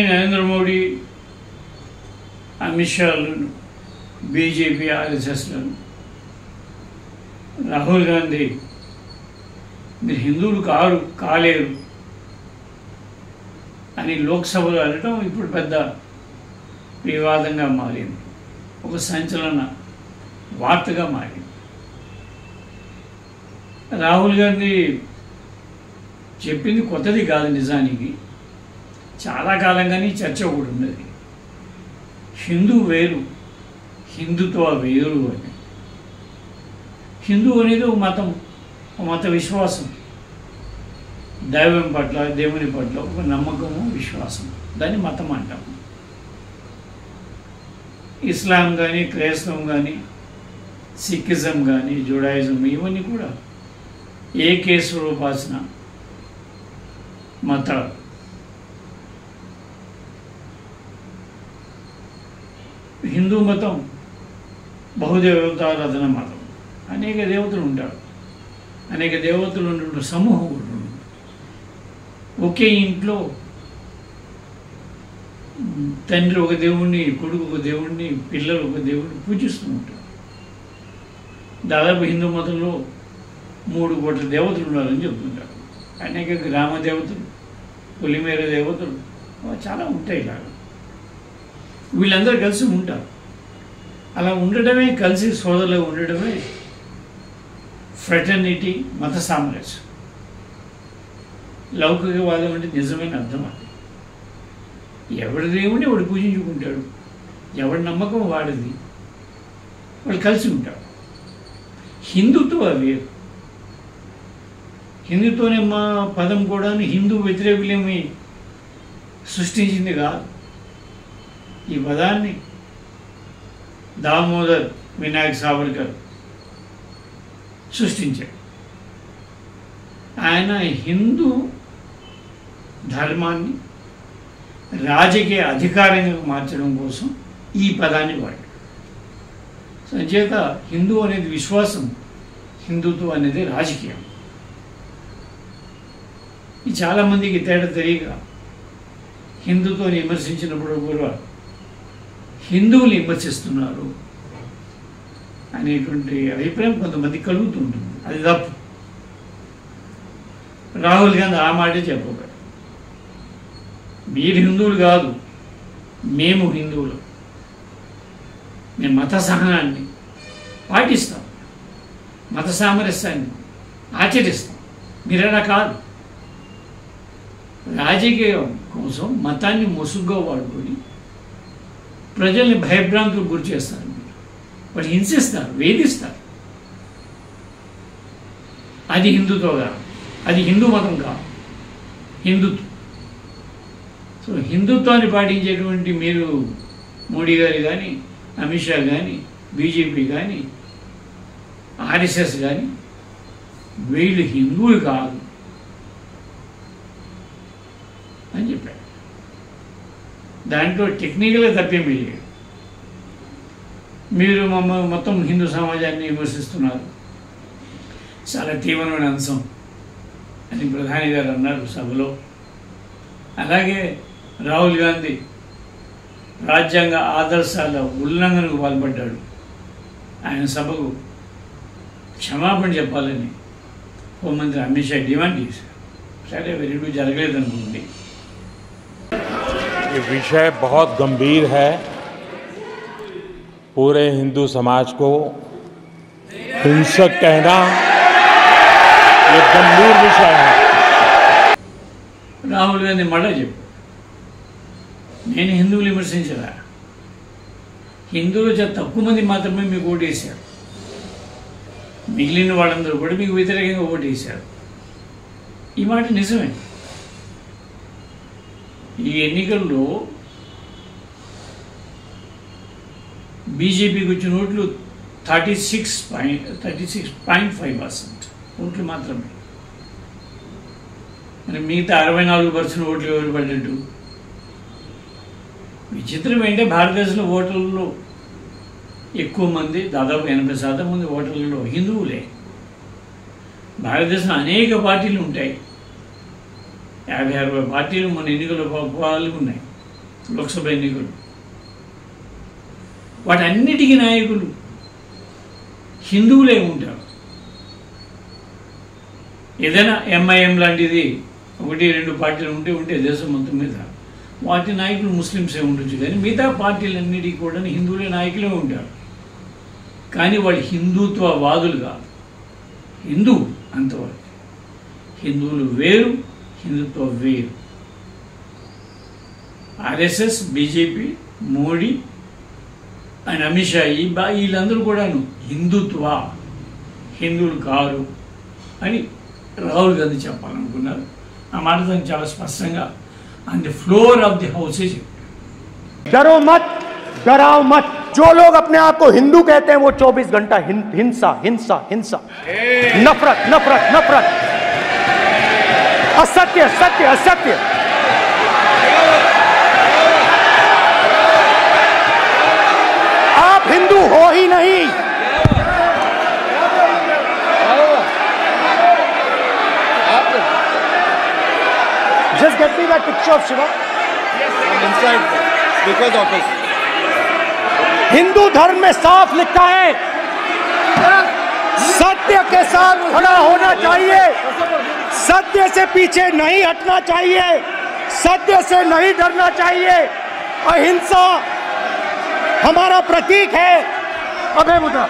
Narendra Modi, Amit షాలను, BJP, ఆర్ఎస్ఎస్లను, Rahul Gandhi మీరు హిందువులు కాలేరు అని లోక్సభలో అనడం ఇప్పుడు పెద్ద వివాదంగా మారింది, ఒక సంచలన వార్తగా మారింది. రాహుల్ గాంధీ చెప్పింది కొత్తది కాదు, నిజానికి చాలా కాలంగానే చర్చ ఒకటి ఉన్నది. హిందూ వేరు, హిందుత్వ వేరు అని. హిందూ అనేది ఒక మతం, ఒక మత విశ్వాసం, దైవం పట్ల, దేవుని పట్ల ఒక నమ్మకము, విశ్వాసం, దాన్ని మతం అంటాము. ఇస్లాం కానీ, క్రైస్తవం కానీ, సిక్కిజం కానీ, జుడాయిజం, ఇవన్నీ కూడా ఏకేశ్వరోపాసన మతాలు. హిందూ మతం బహుదేవతారాధన మతం. అనేక దేవతలు ఉంటారు, అనేక దేవతలు ఉండే సమూహం ఉంటుంది. ఒకే ఇంట్లో తండ్రి ఒక దేవుణ్ణి, కొడుకు ఒక దేవుణ్ణి, పిల్లలు ఒక దేవుడిని పూజిస్తూ ఉంటారు. దాదాపు హిందూ మతంలో 3 కోట్ల దేవతలు ఉన్నారని చెప్తుంటారు. అనేక గ్రామ దేవతలు, పొలిమేర దేవతలు చాలా ఉంటాయి. ఇలాగా వీళ్ళందరూ కలిసి ఉంటారు. అలా ఉండడమే, కలిసి సోదరులు ఉండడమే ఫ్రెటర్నిటీ, మత సామరస్యం. లౌకికవాదం అంటే నిజమైన అర్థం అది. ఎవరి దేవుడిని వాడు పూజించుకుంటాడు, ఎవరి నమ్మకం వాడిది, వాళ్ళు కలిసి ఉంటారు. హిందుత్వం వేరు. హిందుత్వనే మా పదం కూడా హిందూ వ్యతిరేకులేమి సృష్టించింది కాదు. ఈ పదాన్ని దామోదర్ వినాయక్ సావర్కర్ సృష్టించాడు. ఆయన హిందూ ధర్మాన్ని రాజకీయ అధికారంగా మార్చడం కోసం ఈ పదాన్ని వాడాడు. సంచేత హిందూ అనేది విశ్వాసం, హిందుత్వం అనేది రాజకీయం. ఈ చాలామందికి తేడా తెలియక హిందుత్వాన్ని విమర్శించినప్పుడు కూడా హిందువులు విమర్శిస్తున్నారు అనేటువంటి అభిప్రాయం కొంతమంది కలుగుతుంటుంది. అది తప్పు. రాహుల్ గాంధీ ఆ మాటే చెప్పబోయాడు. మీరు హిందువులు కాదు, మేము హిందువులు, మేము మత సహనాన్ని పాటిస్తాం, మత సామరస్యాన్ని ఆచరిస్తాం. మీరలా కాదు. రాజకీయం కోసం మతాన్ని ముసుగ్గా వాడుకొని ప్రజల్ని భయభ్రాంతులకు గురి చేస్తారు. వాళ్ళు హింసిస్తారు, వేధిస్తారు. అది హిందుత్వం కాదు, అది హిందూ మతం కాదు, హిందుత్వం. సో హిందుత్వాన్ని పాటించేటువంటి మీరు మోడీ గారు కానీ, అమిత్ షా కానీ, బీజేపీ కానీ, ఆర్ఎస్ఎస్ కానీ, వీళ్ళు హిందువులు కాదు అని చెప్పారు. దాంట్లో టెక్నికల్గా తప్పేమీ లేదు. మీరు మొత్తం హిందూ సమాజాన్ని విమర్శిస్తున్నారు, చాలా తీవ్రమైన అంశం అని ప్రధాని గారు అన్నారు సభలో. అలాగే రాహుల్ గాంధీ రాజ్యాంగ ఆదర్శాల ఉల్లంఘనకు పాల్పడ్డాడు. ఆయన సభకు క్షమాపణ చెప్పాలని హోంమంత్రి అమిత్ షా డిమాండ్ చేశారు. సరే, వెరీ జరగలేదనుకోండి. ये विषय बहुत गंभीर है. पूरे हिंदू समाज को हिंसक कहना ये गंभीर विषय है. రాహుల్ గాంధీ మళ్ళా చెప్పు, నేను హిందువులు విమర్శించరా, హిందువులు చాలా తక్కువ మంది మాత్రమే మీకు ఓటేశారు, మిగిలిన వాళ్ళందరూ కూడా మీకు వ్యతిరేకంగా ఓటేశారు. ఈ మాట నిజమే. ఈ ఎన్నికల్లో బీజేపీకి వచ్చిన ఓట్లు 36.5% ఓట్లు మాత్రమే. మరి మిగతా 64% ఓట్లు ఎవరు పడ్డట్టు? విచిత్రం ఏంటంటే భారతదేశంలో ఓటర్లలో ఎక్కువ మంది, దాదాపు 80% మంది ఓటర్లలో హిందువులే. భారతదేశంలో అనేక పార్టీలు ఉంటాయి, 50-60 పార్టీలు మన ఎన్నికల్లో పాల్గొన్నాయి. లోక్సభ ఎన్నికలు. వాటన్నిటికీ నాయకులు హిందువులే ఉంటారు. ఏదైనా ఎంఐఎం లాంటిది 1-2 పార్టీలు ఉంటే దేశం మొత్తం మీద వాటి నాయకులు ముస్లిమ్సే ఉండొచ్చు, కానీ మిగతా పార్టీలన్నిటికీ కూడా హిందువులే నాయకులే ఉంటారు. కానీ వాళ్ళు హిందుత్వవాదులు కాదు, హిందువు అంతవరకు. హిందువులు వేరు, హిందుత్వం వేరు. RSS, BJP, Modi and Amit Shah వీళ్ళందరూ కూడాను హిందువులు కారు అని రాహుల్ గాంధీ చెప్పాలనుకున్నారు. ఆ మాట దానికి చాలా స్పష్టంగా on the floor of the house डरो मत, डराओ मत। जो लोग अपने आप को हिंदू कहते हैं वो 24 घंटा हिंसा हिंसा हिंसा, नफरत नफरत नफरत, असत्य सत्य असत्य। आप हिंदू हो ही नहीं। Just get me that picture of Shiva. I'm inside because of his. Hindu धर्म में साफ लिखा है, सत्य के साथ खड़ा होना चाहिए, सत्य से पीछे नहीं हटना चाहिए, सत्य से नहीं डरना चाहिए। अहिंसा हमारा प्रतीक है। अभय मुद्रा।